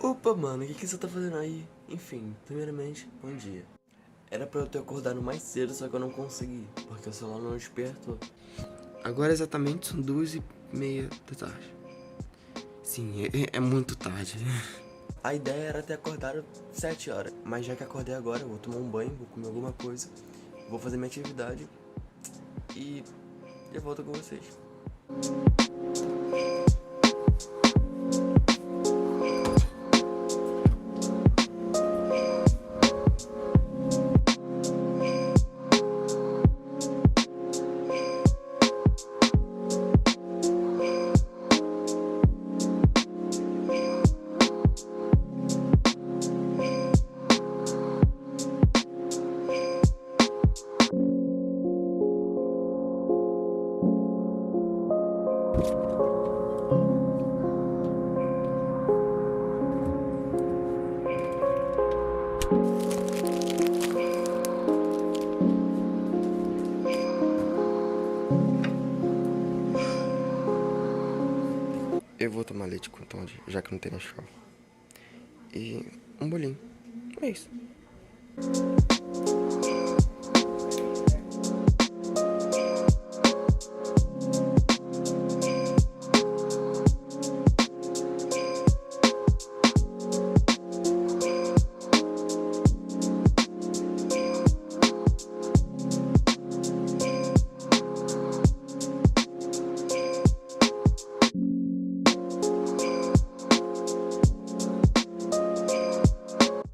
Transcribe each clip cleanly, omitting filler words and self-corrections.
Opa, mano, o que você tá fazendo aí? Enfim, primeiramente, bom dia. Era pra eu ter acordado mais cedo, só que eu não consegui, porque o celular não despertou. Agora exatamente são 2h30 da tarde. Sim, é muito tarde. A ideia era ter acordado 7 horas, mas já que acordei agora, eu vou tomar um banho, vou comer alguma coisa, vou fazer minha atividade e eu volto com vocês. Eu vou tomar leite com Todd, já que não tem Nescau. E um bolinho. É isso.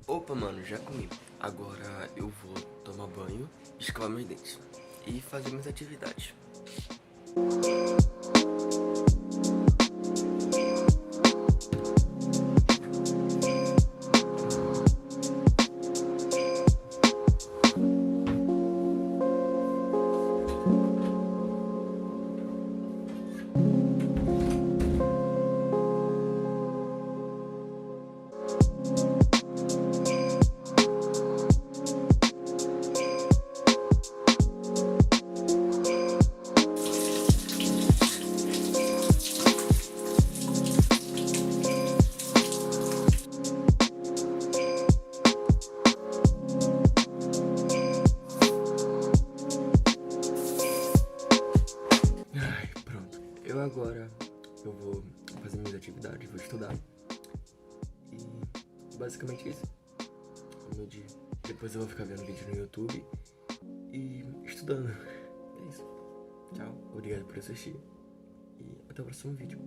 Opa, mano, já comi. Agora eu vou tomar banho, escovar meus dentes e fazer minhas atividades. Ai, pronto. Eu vou fazer minhas atividades, vou estudar. E basicamente isso. O meu dia. Depois eu vou ficar vendo vídeo no YouTube e estudando. É isso. Tchau, obrigado por assistir e até o próximo vídeo.